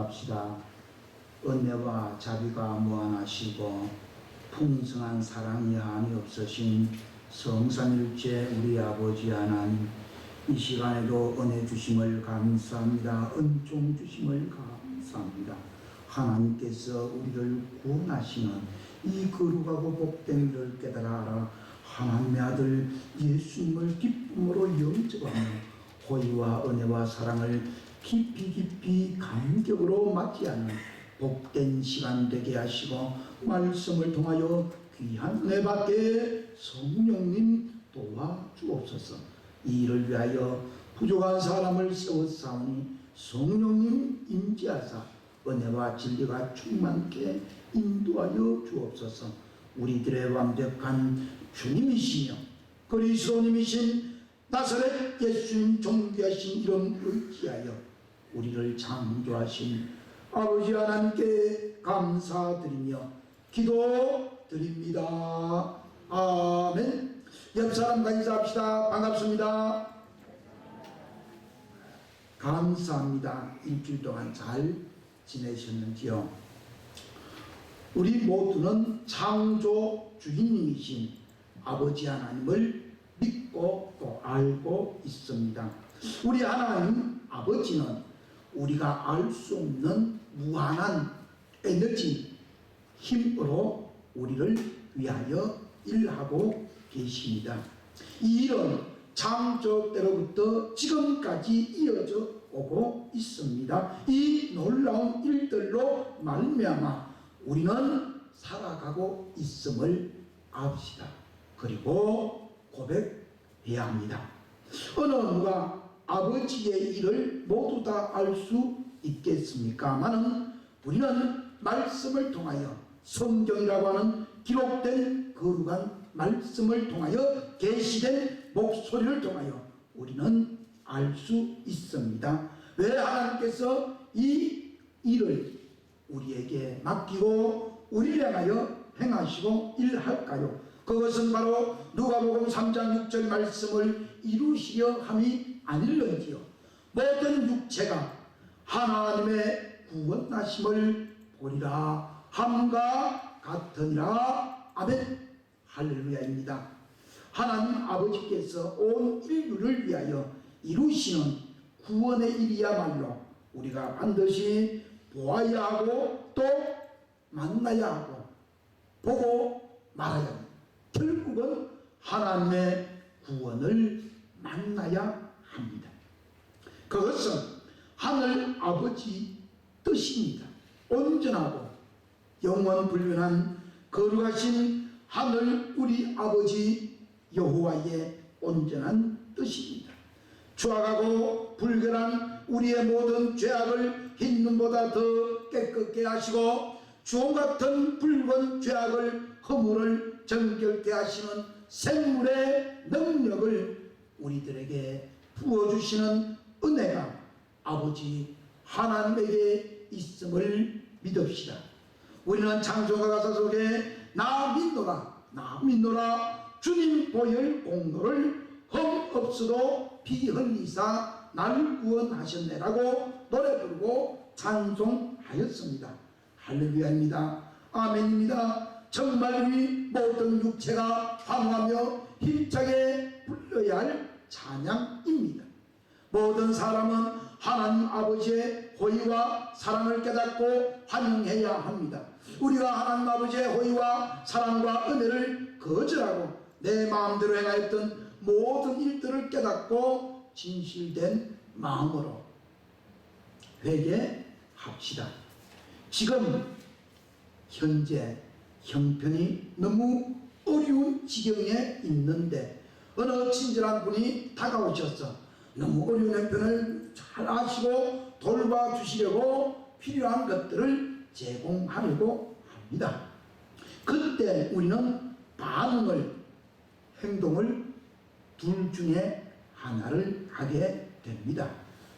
기도합시다. 은혜와 자비가 무한하시고 풍성한 사랑이 한이 없으신 성삼일체 우리 아버지 하나님, 이 시간에도 은혜 주심을 감사합니다. 은총 주심을 감사합니다. 하나님께서 우리를 구원하시는 이 거룩하고 복된 일을 깨달아 하나님의 아들 예수님을 기쁨으로 영접하며 호의와 은혜와 사랑을 깊이 감격으로 맞이하는 복된 시간 되게 하시고, 말씀을 통하여 귀한 은혜 받게 성령님 도와주옵소서. 이 일을 위하여 부족한 사람을 세웠사오니 성령님 임재하사 은혜와 진리가 충만케 인도하여 주옵소서. 우리들의 완벽한 주님이시며 그리스도님이신 나사렛 예수님 존귀하신 이름 의지하여 우리를 창조하신 아버지 하나님께 감사드리며 기도드립니다. 아멘. 옆사람과 인사합시다. 반갑습니다. 감사합니다. 일주일 동안 잘 지내셨는지요? 우리 모두는 창조 주인님이신 아버지 하나님을 믿고 또 알고 있습니다. 우리 하나님 아버지는 우리가 알 수 없는 무한한 에너지, 힘으로 우리를 위하여 일하고 계십니다. 이 일은 창조 때로부터 지금까지 이어져 오고 있습니다. 이 놀라운 일들로 말미암아 우리는 살아가고 있음을 압시다. 그리고 고백해야 합니다. 어느 누가 아버지의 일을 모두 다 알 수 있겠습니까마는 우리는 말씀을 통하여, 성경이라고 하는 기록된 거룩한 말씀을 통하여, 계시된 목소리를 통하여 우리는 알 수 있습니다. 왜 하나님께서 이 일을 우리에게 맡기고 우리를 향하여 행하시고 일할까요? 그것은 바로 누가복음 3장 6절 말씀을 이루시려 함이 아닐런지요. 모든 육체가 하나님의 구원하심을 보리라 함과 같으니라. 아멘. 할렐루야입니다. 하나님 아버지께서 온 인류를 위하여 이루시는 구원의 일이야말로 우리가 반드시 보아야 하고 또 만나야 하고 보고 말아야 합니다. 결국은 하나님의 구원을 만나야 합니다. 그것은 하늘 아버지 뜻입니다. 온전하고 영원불변한 거룩하신 하늘 우리 아버지 여호와의 온전한 뜻입니다. 추악하고 불결한 우리의 모든 죄악을 흰 눈보다 더 깨끗게 하시고 주홍 같은 붉은 죄악을 허물을 정결케 하시는 생물의 능력을 우리들에게 부어주시는 은혜가 아버지 하나님에게 있음을 믿읍시다. 우리는 창조가 가사 속에 나 믿노라 주님 보혈 공로를 흠없어도 피 흘리사 나를 구원하셨네라고 노래 부르고 찬송하였습니다. 할렐루야입니다. 아멘입니다. 정말 우리 모든 육체가 환호하며 힘차게 불러야 할 찬양입니다. 모든 사람은 하나님 아버지의 호의와 사랑을 깨닫고 환영해야 합니다. 우리가 하나님 아버지의 호의와 사랑과 은혜를 거절하고 내 마음대로 행하였던 모든 일들을 깨닫고 진실된 마음으로 회개합시다. 지금 현재 형편이 너무 어려운 지경에 있는데 어느 친절한 분이 다가오셔서 너무 어려운 형편을 잘 아시고 돌봐주시려고 필요한 것들을 제공하려고 합니다. 그때 우리는 반응을, 행동을 둘 중에 하나를 하게 됩니다.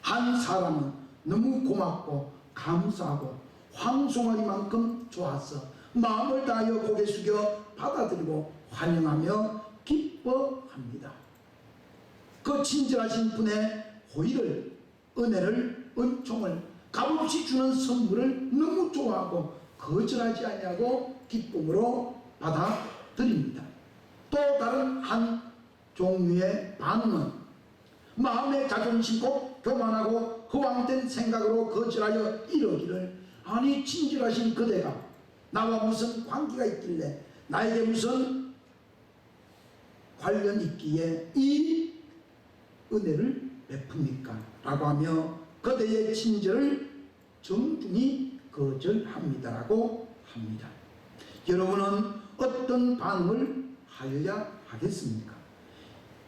한 사람은 너무 고맙고 감사하고 황송하기만큼 좋아서 마음을 다하여 고개 숙여 받아들이고 환영하며 기뻐합니다. 그 친절하신 분의 호의를, 은혜를, 은총을 값없이 주는 선물을 너무 좋아하고 거절하지 아니하고 기쁨으로 받아들입니다. 또 다른 한 종류의 반응은 마음의 자존심고 교만하고 허황된 생각으로 거절하여 이러기를, 아니 친절하신 그대가 나와 무슨 관계가 있길래 나에게 무슨 관련 있기에 이 은혜를 베풉니까? 라고 하며 그대의 친절을 정중히 거절합니다라고 합니다. 여러분은 어떤 반응을 하여야 하겠습니까?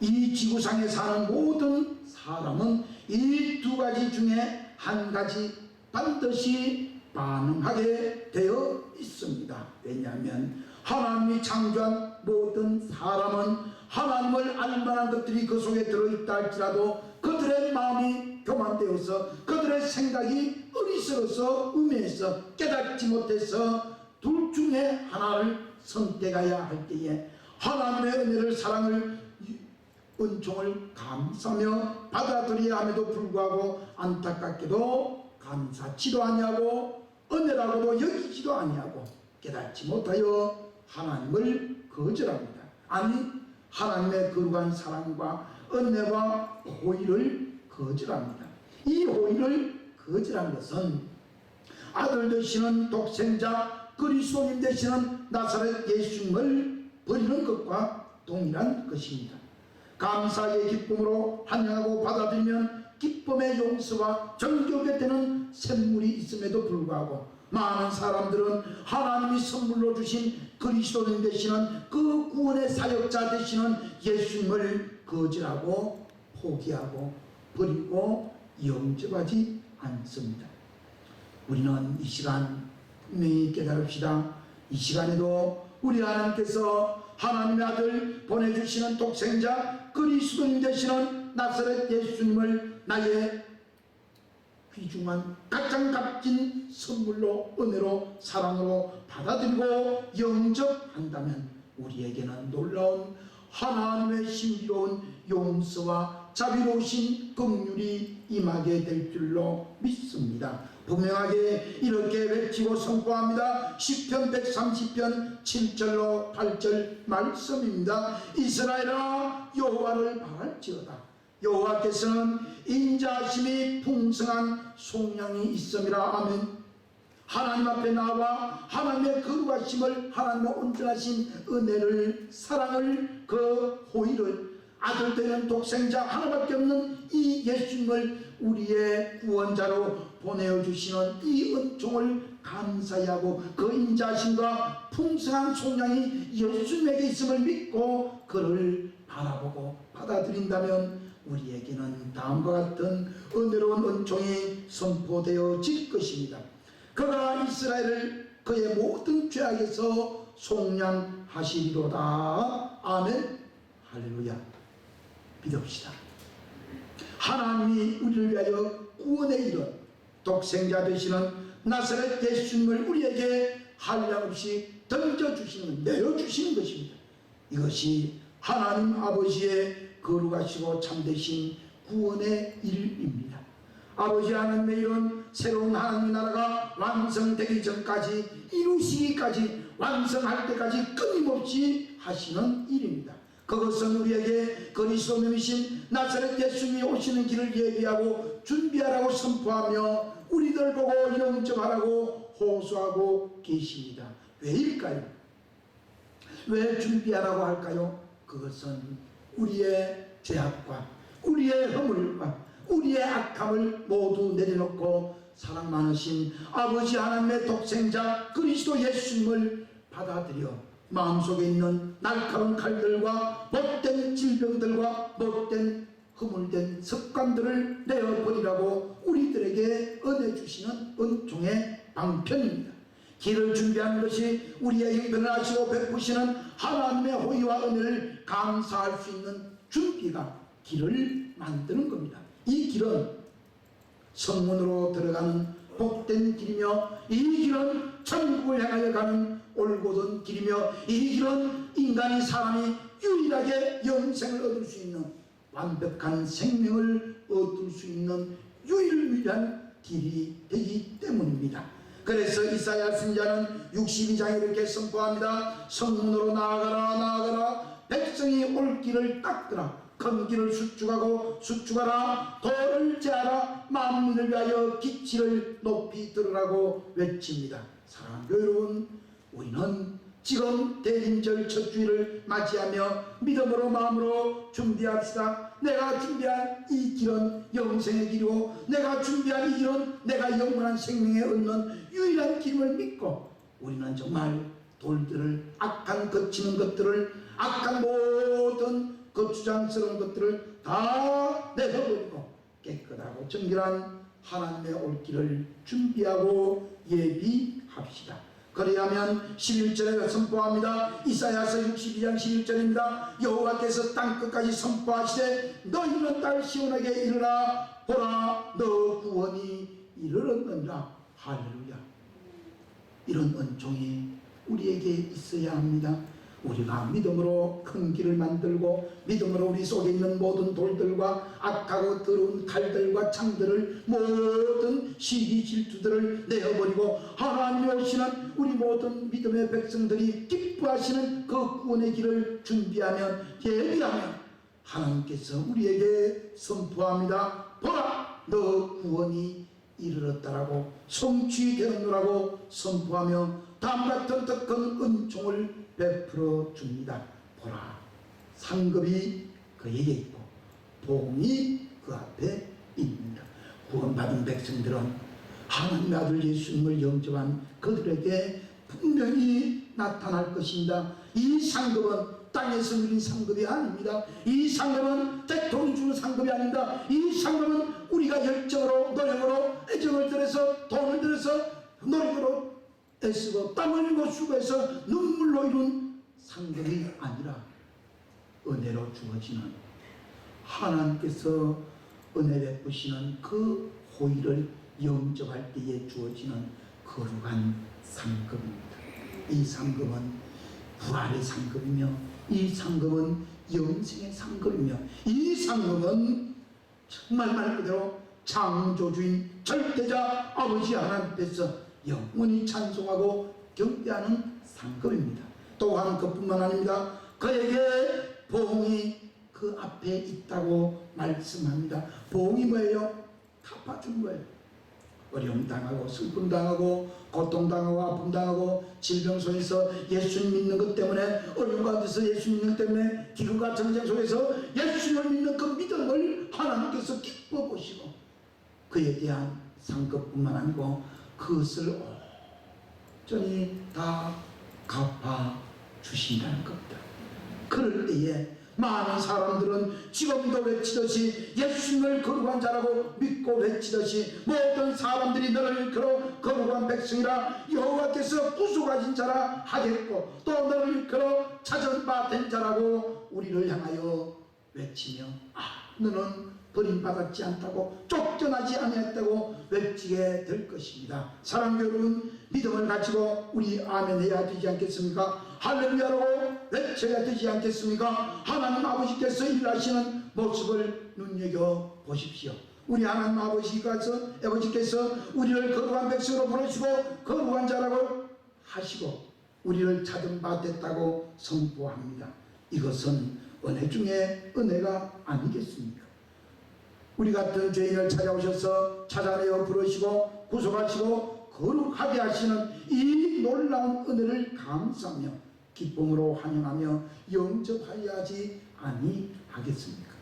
이 지구상에 사는 모든 사람은 이 두 가지 중에 한 가지 반드시 반응하게 되어 있습니다. 왜냐하면 하나님이 창조한 모든 사람은 하나님을 알만한 것들이 그 속에 들어있다 할지라도 그들의 마음이 교만되어서 그들의 생각이 어리석어서 음해해서 깨닫지 못해서 둘 중에 하나를 선택해야 할 때에 하나님의 은혜를, 사랑을, 은총을 감사하며 받아들여야 함에도 불구하고 안타깝게도 감사치도 아니하고 은혜라고도 여기지도 아니하고 깨닫지 못하여 하나님을 거절합니다. 아니 하나님의 거룩한 사랑과 은혜와 호의를 거절합니다. 이 호의를 거절한 것은 아들 되시는 독생자 그리스도님 되시는 나사렛 예수님을 버리는 것과 동일한 것입니다. 감사의 기쁨으로 환영하고 받아들이면 기쁨의 용서와 정결게 되는 샘물이 있음에도 불구하고 많은 사람들은 하나님이 선물로 주신 그리스도님 되시는 그 구원의 사역자 되시는 예수님을 거절하고 포기하고 버리고 영접하지 않습니다. 우리는 이 시간 분명히 깨달읍시다. 이 시간에도 우리 하나님께서 하나님의 아들 보내주시는 독생자 그리스도님 되시는 나사렛 예수님을 나의 귀중한 가장 값진 선물로, 은혜로, 사랑으로 받아들이고 영접한다면 우리에게는 놀라운 하나님의 신비로운 용서와 자비로우신 긍휼이 임하게 될 줄로 믿습니다. 분명하게 이렇게 외치고 선포합니다. 시편 130편 7절로 8절 말씀입니다. 이스라엘아 여호와를 바랄지어다. 여호와께서는 인자하심이 풍성한 속량이 있음이라. 아멘. 하나님 앞에 나와 하나님의 거룩하심을, 하나님의 온전하신 은혜를, 사랑을, 그 호의를, 아들 되는 독생자 하나밖에 없는 이 예수님을 우리의 구원자로 보내주시는 이 은총을 감사히 하고 그 인자하심과 풍성한 속량이 예수님에게 있음을 믿고 그를 바라보고 받아들인다면 우리에게는 다음과 같은 은혜로운 은총이 선포되어질 것입니다. 그가 이스라엘을 그의 모든 죄악에서 속량하시리로다. 아멘. 할렐루야. 믿읍시다. 하나님이 우리를 위하여 구원에 이른 독생자 되시는 나사렛 예수님을 우리에게 한량없이 던져주시는, 내어주시는 것입니다. 이것이 하나님 아버지의 거룩하시고 참되신 구원의 일입니다. 아버지 하나님의 이런 새로운 하나님의 나라가 완성되기 전까지, 이루시기까지, 완성할 때까지 끊임없이 하시는 일입니다. 그것은 우리에게 그리스도님이신 나사렛 예수님이 오시는 길을 예비하고 준비하라고 선포하며 우리들 보고 영접하라고 호소하고 계십니다. 왜일까요? 왜 준비하라고 할까요? 그것은 우리의 죄악과 우리의 허물과 우리의 악함을 모두 내려놓고 사랑 많으신 아버지 하나님의 독생자 그리스도 예수님을 받아들여 마음속에 있는 날카로운 칼들과 못된 질병들과 못된 허물된 습관들을 내어버리라고 우리들에게 은혜 주시는 은총의 방편입니다. 길을 준비하는 것이 우리의 형편을 아시고 베푸시는 하나님의 호의와 은혜를 감사할 수 있는 준비가 길을 만드는 겁니다. 이 길은 성문으로 들어가는 복된 길이며 이 길은 천국을 향하여 가는 올곧은 길이며 이 길은 인간이, 사람이 유일하게 영생을 얻을 수 있는, 완벽한 생명을 얻을 수 있는 유일무이한 길이 되기 때문입니다. 그래서 이사야 선지자는 62장에 이렇게 선포합니다. 성문으로 나아가라 나아가라. 백성이 올 길을 닦으라. 큰 길을 수축하라. 도를 제하라. 만민을 위하여 기치를 높이 들으라고 외칩니다. 사랑하는 여러분, 우리는 지금 대림절 첫 주일을 맞이하며 믿음으로 마음으로 준비합시다. 내가 준비한 이 길은 영생의 길이고 내가 준비한 이 길은 내가 영원한 생명에 얻는 유일한 길임을 믿고 우리는 정말 돌들을 악한 거치는 것들을 악한 모든 거추장스러운 것들을 다 내려버리고 깨끗하고 정결한 하나님의 올 길을 준비하고 예비합시다. 그래야면 11절에 선포합니다. 이사야서 62장 11절입니다. 여호와께서 땅끝까지 선포하시되 너희는 딸 시온에게 이르라. 보라 너 구원이 이르렀느니라. 할렐루야. 이런 은총이 우리에게 있어야 합니다. 우리가 믿음으로 큰 길을 만들고 믿음으로 우리 속에 있는 모든 돌들과 악하고 더러운 칼들과 창들을 모든 시기 질투들을 내어버리고 하나님이 오시는 우리 모든 믿음의 백성들이 기뻐하시는 그 구원의 길을 준비하면 예비하면 하나님께서 우리에게 선포합니다. 보라 너 구원이 이르렀다라고 성취되었노라고 선포하며 다음과 같은 더 큰 은총을 베풀어 줍니다. 보라 상급이 그에게 있고 복이 그 앞에 있습니다. 구원받은 백성들은 하나님의 아들 예수님을 영접한 그들에게 분명히 나타날 것입니다. 이 상급은 땅에서 누린 상급이 아닙니다. 이 상급은 대통령이 주는 상급이 아닙니다. 이 상급은 우리가 열정으로 노력으로 애정을 들여서 돈을 들여서 노력으로 애쓰고 땀 흘리고 수고해서 눈물로 이룬 상급이 아니라 은혜로 주어지는 하나님께서 은혜 베푸시는 그 호의를 영접할 때에 주어지는 거룩한 상급입니다. 이 상급은 부활의 상급이며 이 상급은 영생의 상급이며 이 상급은 정말 말 그대로 창조주인 절대자 아버지 하나님께서 영원히 찬송하고 경배하는 상급입니다. 또한 그뿐만 아닙니다. 그에게 보응이 그 앞에 있다고 말씀합니다. 보응이 뭐예요? 갚아준 거예요. 어려움 당하고 슬픔 당하고 고통 당하고 아픔 당하고 질병 속에서 예수님 믿는 것 때문에 어려움 가운데서 예수님 믿는 것 때문에 기근과 전쟁 속에서 예수님을 믿는 그 믿음을 하나님께서 기뻐 보시고 그에 대한 상급뿐만 아니고 그것을 온전히 다 갚아 주신다는 겁니다. 그럴 때에 많은 사람들은 지금도 외치듯이 예수님을 거룩한 자라고 믿고 외치듯이 모든 사람들이 너를 거룩한 백성이라 여호와께서 구속하신 자라 하겠고 또 너를 찾은 바 된 자라고 우리를 향하여 외치며 너는 버림받았지 않다고 쫓겨나지 아니했다고 외치게 될 것입니다. 사랑하는 여러분, 믿음을 가지고 우리 아멘 해야 되지 않겠습니까? 할렐루야라고 외쳐야 되지 않겠습니까? 하나님 아버지께서 일하시는 모습을 눈여겨 보십시오. 우리 하나님 아버지께서 우리를 거룩한 백성으로 부르시고 거룩한 자라고 하시고 우리를 찾은 바 됐다고 선포합니다. 이것은 은혜 중에 은혜가 아니겠습니까? 우리 같은 죄인을 찾아오셔서 찾아내어 부르시고 구속하시고 거룩하게 하시는 이 놀라운 은혜를 감사하며 기쁨으로 환영하며 영접하여 하지 아니하겠습니까?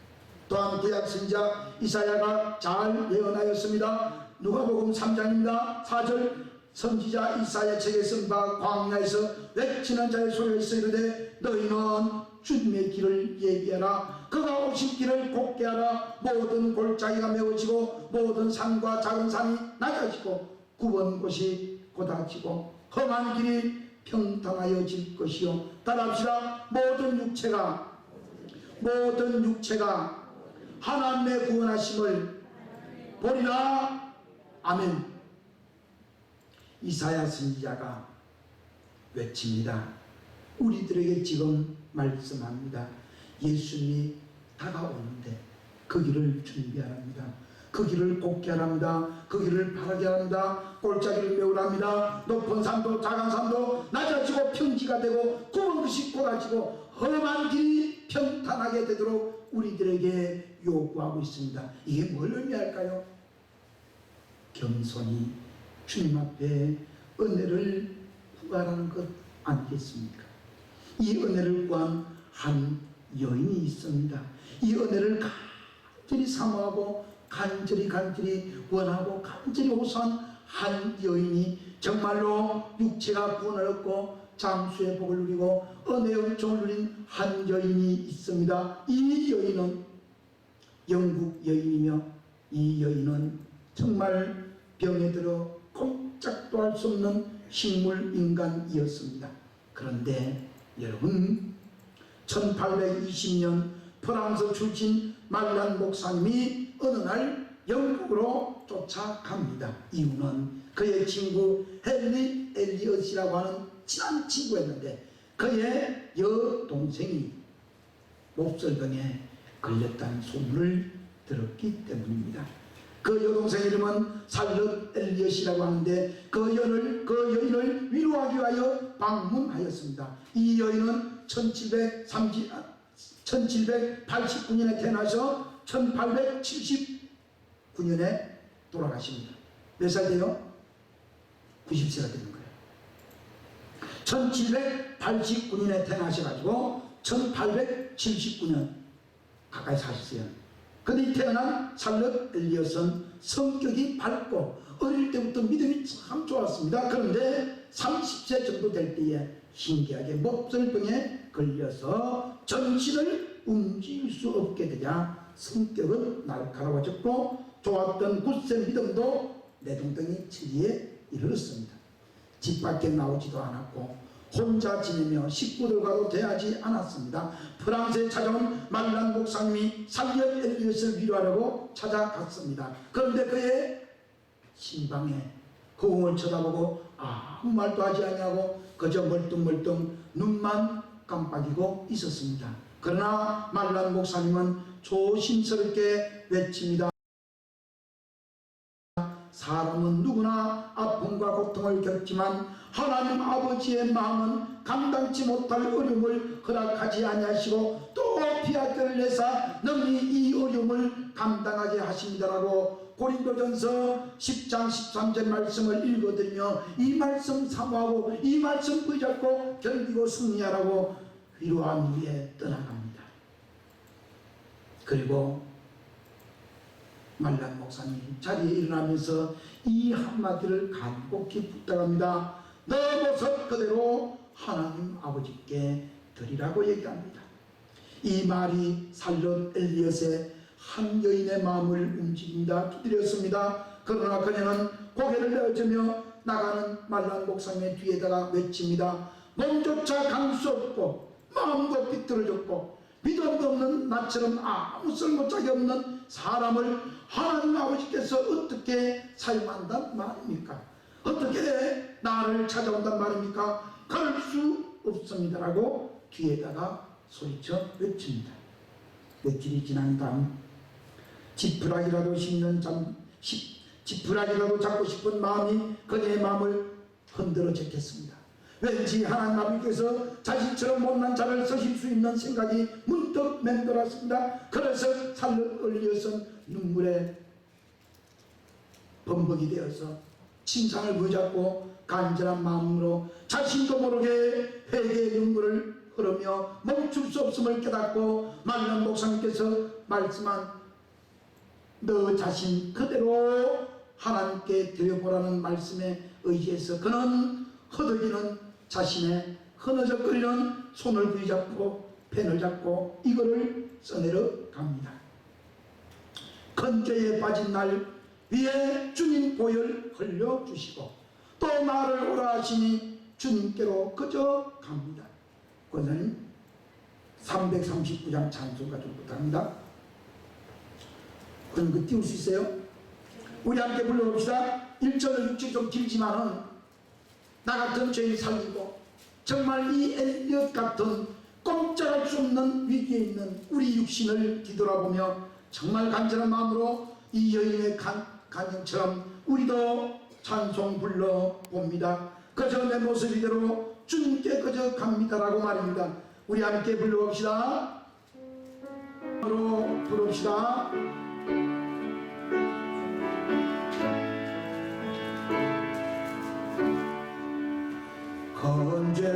또한 구약 선지자 이사야가 잘 예언하였습니다. 누가복음 3장입니다. 4절 선지자 이사야 책에 쓴 바 광야에서 외치는 자의 소리에서 이르되 너희는 주님의 길을 예비하라. 그가 오실 길을 곧게 하라. 모든 골짜기가 메워지고 모든 산과 작은 산이 낮아지고 굽은 곳이 곧아지고 험한 길이 평탄하여질 것이요. 따라합시다. 모든 육체가 하나님의 구원하심을 보리라. 아멘. 이사야 선지자가 외칩니다. 우리들에게 지금 말씀합니다. 예수님이 다가오는데 그 길을 준비하랍니다. 그 길을 곱게 하랍니다. 그 길을 바르게 합니다. 골짜기를 메우랍니다. 높은 산도 작은 산도 낮아지고 평지가 되고 굽은 것이 곧아지고 험한 길이 평탄하게 되도록 우리들에게 요구하고 있습니다. 이게 뭘 의미할까요? 겸손히 주님 앞에 은혜를 구하라는 것 아니겠습니까? 이 은혜를 구한 한 여인이 있습니다. 이 은혜를 간절히 사모하고 간절히 원하고 간절히 호소한 한 여인이 정말로 육체가 구원을 얻고 장수의 복을 누리고 은혜의 은총을 누린 한 여인이 있습니다. 이 여인은 영국 여인이며 이 여인은 정말 병에 들어 꼼짝도 할 수 없는 식물 인간이었습니다. 그런데 여러분, 1820년 프랑스 출신 말란 목사님이 어느 날 영국으로 쫓아갑니다. 이유는 그의 친구 헨리 엘리엇이라고 하는 친한 친구였는데 그의 여동생이 몹쓸병에 걸렸다는 소문을 들었기 때문입니다. 그 여동생 이름은 살럿 엘리엇이라고 하는데 그 여인을 위로하기 위하여 방문하였습니다. 이 여인은 1789년에 태어나서 1879년에 돌아가십니다. 몇 살 돼요? 90세가 되는 거예요. 1789년에 태어나셔가지고 1879년 가까이 사셨어요. 근데 태어난 살럿 엘리엇은 성격이 밝고 어릴 때부터 믿음이 참 좋았습니다. 그런데 30세 정도 될 때에 신기하게 몹쓸병에 걸려서 전신을 움직일 수 없게 되자 성격은 날카로워졌고 좋았던 굳센 믿음도 내동댕이 처지에 이르렀습니다. 집 밖에 나오지도 않았고 혼자 지내며 식구들과도 대하지 않았습니다. 프랑스에 찾아온 말란 목사님이 살럿 엘리엇을 위로하려고 찾아갔습니다. 그런데 그의 신방에 허공을 쳐다보고 아무 말도 하지 않냐고 그저 멀뚱멀뚱 눈만 깜빡이고 있었습니다. 그러나 말란 목사님은 조심스럽게 외칩니다. 사람은 누구나 아픔과 고통을 겪지만 하나님 아버지의 마음은 감당치 못할 어려움을 허락하지 아니하시고 또 피하기를 내사 능히 이 어려움을 감당하게 하십니다라고 고린도전서 10장 13절 말씀을 읽어드리며 이 말씀 사모하고 이 말씀 붙잡고 견디고 승리하라고 위로한 후에 떠나갑니다. 그리고 말란 목사님 자리에 일어나면서 이 한마디를 간곡히 부탁합니다. 너 모습 그대로 하나님 아버지께 드리라고 얘기합니다. 이 말이 살럿 엘리엇의 한 여인의 마음을 움직인다 두드렸습니다. 그러나 그녀는 고개를 내어주며 나가는 말란 목사님의 뒤에다가 외칩니다. 몸조차 갈 수 없고 마음도 삐뚤어졌고 믿음도 없는 나처럼 아무 쓸모짝이 없는 사람을 하나님 아버지께서 어떻게 사용한단 말입니까? 어떻게 나를 찾아온단 말입니까? 그럴 수 없습니다 라고 뒤에다가 소리쳐 외칩니다. 며칠이 지난 다음 지푸라기라도 지푸라기라도 잡고 싶은 마음이 그녀의 마음을 흔들어 제꼈습니다. 왠지 하나님 아버지께서 자신처럼 못난 자를 쓰실 수 있는 생각이 문득 맴돌았습니다. 그래서 살럿 엘리엇은 눈물에 범벅이 되어서 침상을 부잡고 간절한 마음으로 자신도 모르게 회개의 눈물을 흐르며 멈출 수 없음을 깨닫고 말란 목사님께서 말씀한 너 자신 그대로 하나님께 드려보라는 말씀에 의지해서 그는 허덕이는 자신의 흐느적거리는 손을 부여잡고 펜을 잡고 이거를 써내려 갑니다. 건조에 빠진 날 위에 주님 보혈 흘려주시고 또 나를 오라 하시니 주님께로 그저 갑니다. 권사님 339장 찬송가 좀 부탁합니다. 그럼 그 띄울 수 있어요? 우리 함께 불러봅시다. 1절로 6절 좀 길지만은 나 같은 죄인 살리고 정말 이 엘리엇 같은 꼼짝할 수 없는 위기에 있는 우리 육신을 뒤돌아보며 정말 간절한 마음으로 이 여인의 간증처럼 우리도 찬송 불러봅니다. 그저 내 모습 이대로 주님께 그저 갑니다라고 말입니다. 우리 함께 불러봅시다. 부릅시다.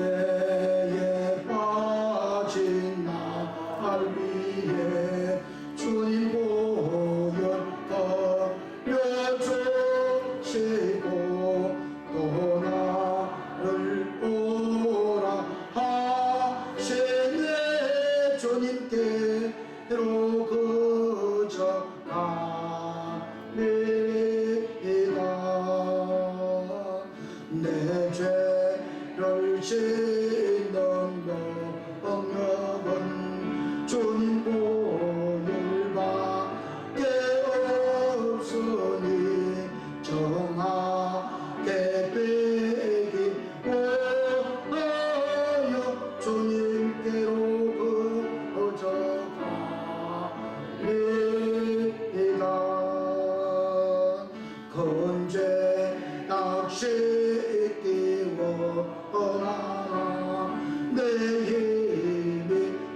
건재에 빠진 날 위해 주님 보혈 흘려주시고 또 나를 오라 하시네. 주님께로 그저 갑니다. 내 죄를 씻는 능력은 주님 보혈밖에 없으니 정하게 되기 원하여 주님께로 그저 갑니다. 건재 낚시 끼워나 내 힘이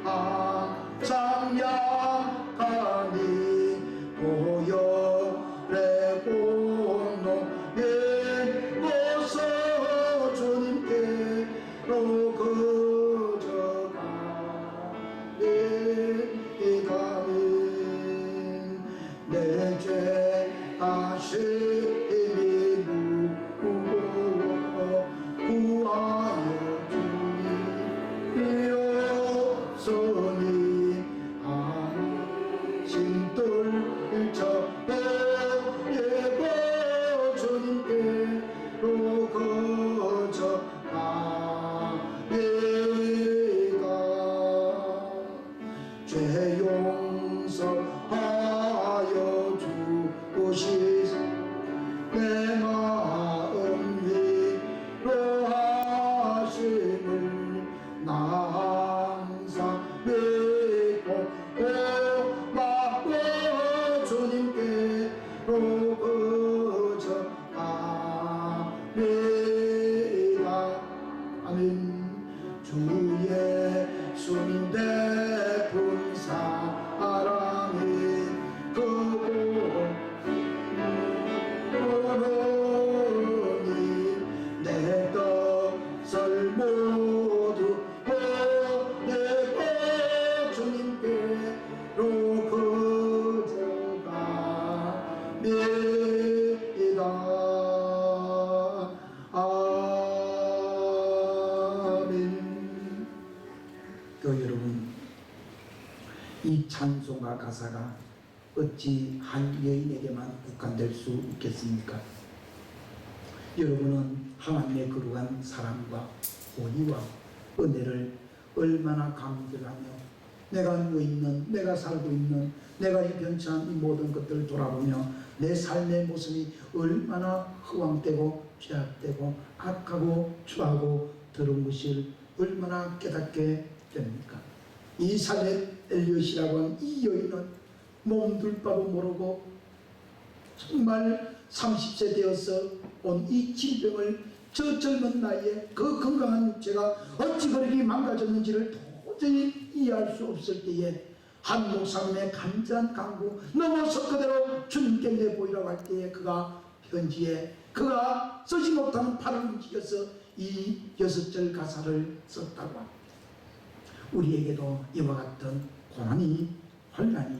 항상 약하니 보혈의 공로에 벗어 주님께로 그저 가는 내 죄 아심이 무거워 구하여 주옵소니 안심들 저예고 주님께로 그저 갑니다. 죄 용서하여 주시사 내 마음 위로하심을 나 항상 믿고 고마워 주님께로 그저 갑니다. 아멘. 주 예수님 베푼 사랑이 그보니 내 것을 모두 보내고 주님께로 그저 갑니다. 아멘. 교회 여러분, 이 찬송가 가사가 어찌 한 여인에게만 국한될 수 있겠습니까? 여러분은 하나님의 거룩한 사랑과 호의와 은혜를 얼마나 감격하며 내가 누워있는, 내가 살고 있는, 내가 이 변치한 이 모든 것들을 돌아보며 내 삶의 모습이 얼마나 허황되고 죄악되고 악하고 추하고 더러운 것을 얼마나 깨닫게 됩니까? 이 살렛 엘리엇이라고 하는 이 여인은 몸둘 바도 모르고 정말 30세 되어서 온 이 질병을 저 젊은 나이에 그 건강한 육체가 어찌 그렇게 망가졌는지를 도저히 이해할 수 없을 때에 한 목사님의 간절한 강구 넘어서 그대로 주님께 내보이라고 할 때에 그가 편지에 그가 쓰지 못하는 팔을 움직여서 이 6절 가사를 썼다고 합니다. 우리에게도 이와 같은 고난이, 환난이,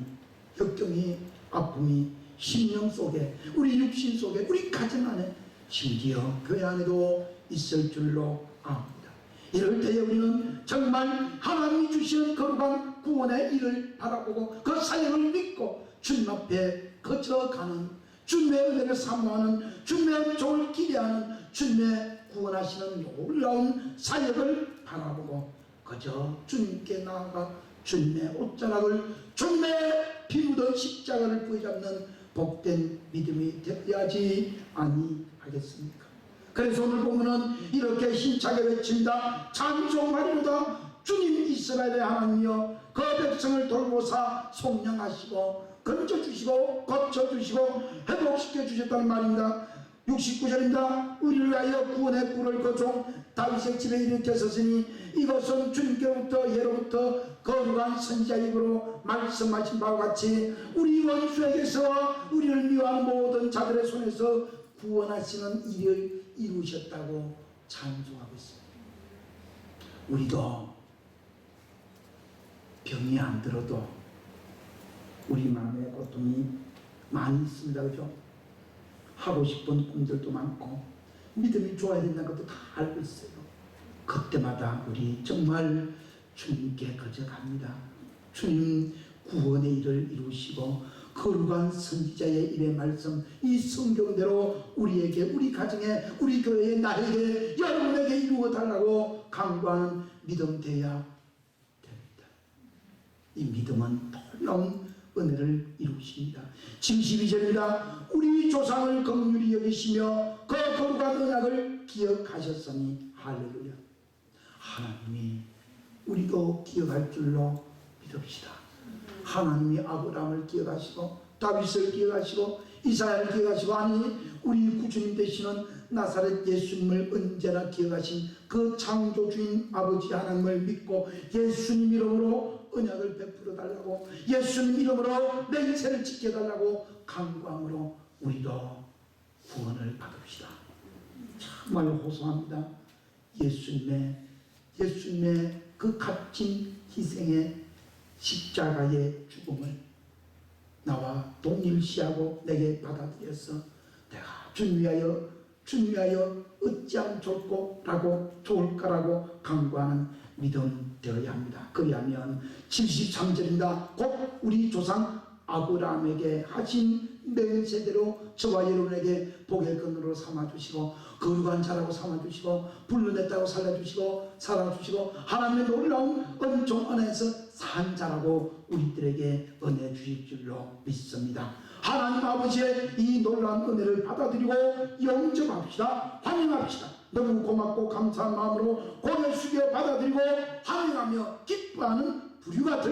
역경이, 아픔이 심령 속에, 우리 육신 속에, 우리 가정 안에, 심지어 교회 안에도 있을 줄로 압니다. 이럴 때에 우리는 정말 하나님이 주시는 거룩한 구원의 일을 바라보고 그 사역을 믿고 주님 앞에 거쳐가는, 주님의 은혜를 사모하는, 주님의 은총을 기대하는, 주님의 구원하시는 놀라운 사역을 바라보고 그저 주님께 나아가 주님의 옷자락을, 주님의 피 묻은 십자가를 부여잡는 복된 믿음이 되어야지 아니하겠습니까? 그래서 오늘 보면은 이렇게 힘차게 외칩니다. 찬송하리로다. 주님 이스라엘의 하나님이여 그 백성을 돌보사 속량하시고 건져주시고 고쳐주시고 회복시켜 주셨다는 말입니다. 69절입니다. 우리를 위하여 구원의 뿔을 거종 다윗의 집에 일으켰으니 이것은 주님께로부터 예로부터 거룩한 선지자의 입으로 말씀하신 바와 같이 우리 원수에게서 우리를 미워하는 모든 자들의 손에서 구원하시는 일을 이루셨다고 찬송하고 있습니다. 우리도 병이 안 들어도 우리 마음에 고통이 많이 있습니다. 그죠? 하고 싶은 꿈들도 많고 믿음이 좋아야 된다는 것도 다 알고 있어요. 그때마다 우리 정말 주님께 거저갑니다. 주님 구원의 일을 이루시고 거룩한 선지자의 입의 말씀, 이 성경대로 우리에게, 우리 가정에, 우리 교회에, 나에게, 여러분에게 이루어 달라고 강구하는 믿음 되어야 됩니다. 이 믿음은 놀라운 은혜를 이루십니다. 72절입니다. 우리 조상을 긍휼히 여기시며 그 거룩한 언약을 기억하셨으니 할렐루야. 하나님이 우리도 기억할 줄로 믿읍시다. 하나님이 아브라함을 기억하시고 다윗을 기억하시고 이사야를 기억하시고, 아니 우리 구주님 되시는 나사렛 예수님을 언제나 기억하신 그 창조주인 아버지 하나님을 믿고 예수님 이름으로 언약을 베풀어 달라고, 예수님 이름으로 맹세를 지켜달라고 간구함으로 우리도 구원을 받읍시다. 정말 호소합니다. 예수님의 그 값진 희생의 십자가의 죽음을 나와 동일시하고 내게 받아들여서 내가 주님 위하여 어찌하면 좋을까라고 간구하는 믿음 되어야 합니다. 그리하면 73절입니다. 곧 우리 조상 아브라함에게 하신 맹세대로 저와 여러분에게 복의 근으로 삼아주시고 거룩한 자라고 삼아주시고 불러냈다고 살려주시고 살아주시고 하나님의 놀라운 은총 안에서 산 자라고 우리들에게 은혜 주실 줄로 믿습니다. 하나님 아버지의 이 놀라운 은혜를 받아들이고 영접합시다. 환영합시다. 너무 고맙고 감사한 마음으로 고개 숙여 받아들이고 환영하며 기뻐하는 부류가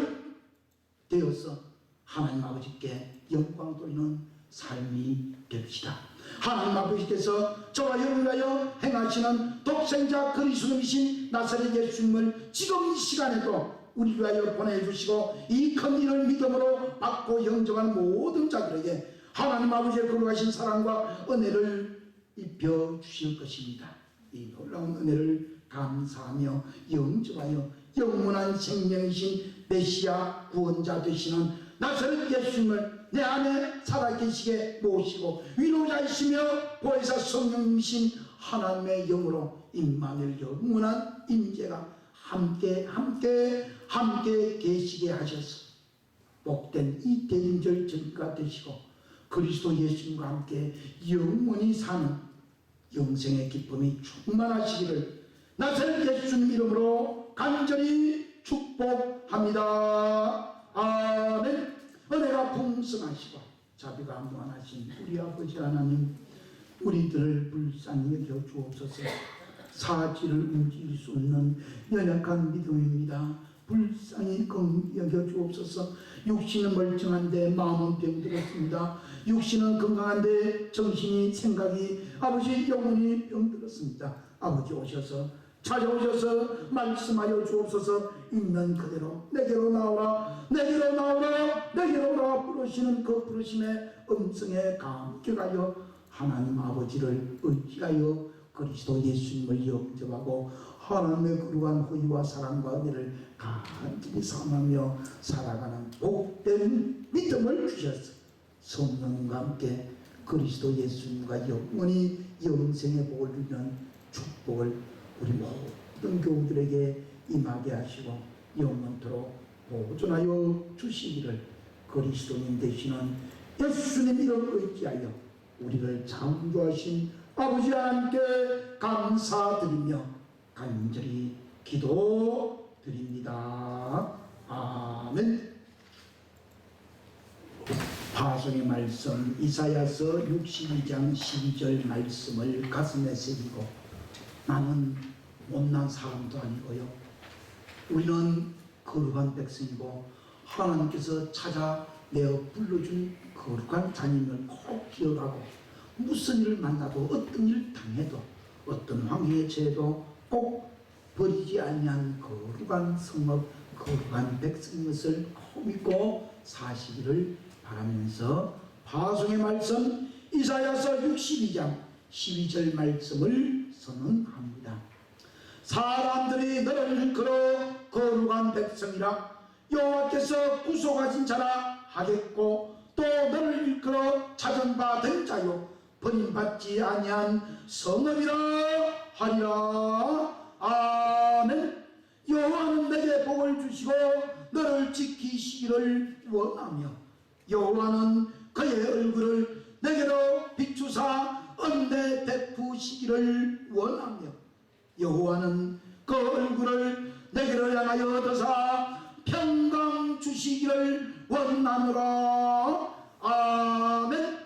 되어서 하나님 아버지께 영광 돌리는 삶이 됩시다. 하나님 아버지께서 저와 여러분하여 행하시는 독생자 그리스도이신 나사렛 예수님을 지금 이 시간에도 우리 위하여 보내주시고 이 큰 일을 믿음으로 받고 영접하는 모든 자들에게 하나님 아버지의 거룩하신 사랑과 은혜를 입혀 주실 것입니다. 이 놀라운 은혜를 감사하며 영접하여 영원한 생명이신 메시아 구원자 되시는 나사렛 예수님을 내 안에 살아계시게 모시고 위로자이시며 보혜사 성령님이신 하나님의 영으로 임마누엘 영원한 임재가 함께 계시게 하셔서 복된 이 대림절 전가 되시고 그리스도 예수님과 함께 영원히 사는 영생의 기쁨이 충만하시기를 나사렛 예수님 이름으로 간절히 축복합니다. 아멘. 은혜가 풍성하시고 자비가 무한하신 우리 아버지 하나님, 우리들을 불쌍히 여겨 주옵소서. 사지를 움직일 수 없는 연약한 믿음입니다. 불쌍히 여겨 주옵소서. 육신은 멀쩡한데 마음은 병들었습니다. 육신은 건강한데 정신이 생각이 아버지 영혼이 병들었습니다. 아버지 오셔서 찾아오셔서 말씀하여 주옵소서. 있는 그대로 내게로 나오라 내게로 나오라 내게로 나와 부르시는 그 부르심의 음성에 감격하여 하나님 아버지를 의지하여 그리스도 예수님을 영접하고 하나님의 거룩한 호의와 사랑과 은혜를 간절히 삼으며 살아가는 복된 믿음을 주셔서 성령과 함께 그리스도 예수님과 영원히 영생의 복을 주는 축복을 우리 모든 교우들에게 임하게 하시고 영원토록 보존하여 주시기를 그리스도님 되시는 예수님 이름 의지하여 우리를 창조하신 아버지 하나님께 감사드리며 간절히 기도드립니다. 아멘. 파송의 말씀 이사야서 62장 12절 말씀을 가슴에 새기고 나는 못난 사람도 아니고요 우리는 거룩한 백성이고 하나님께서 찾아 내어 불러준 거룩한 자님을 꼭 기억하고 무슨 일을 만나도 어떤 일을 당해도 어떤 환경에 처해도 꼭 버리지 아니한 거룩한 성읍 거룩한 백성인 것을 꼭 믿고 사시기를 바라면서 파송의 말씀 이사야서 62장 12절 말씀을 선언합니다. 사람들이 너를 일컬어 거룩한 백성이라 여호와께서 구속하신 자라 하겠고 또 너를 일컬어 찾은받은 자요 버림받지 아니한 성읍이라 하리라. 아멘. 여호와는 내게 복을 주시고 너를 지키시기를 원하며 여호와는 그의 얼굴을 내게로 비추사 은혜 베푸시기를 원하며 여호와는 그 얼굴을 내게로 향하여 드사 평강 주시기를 원하노라. 아멘.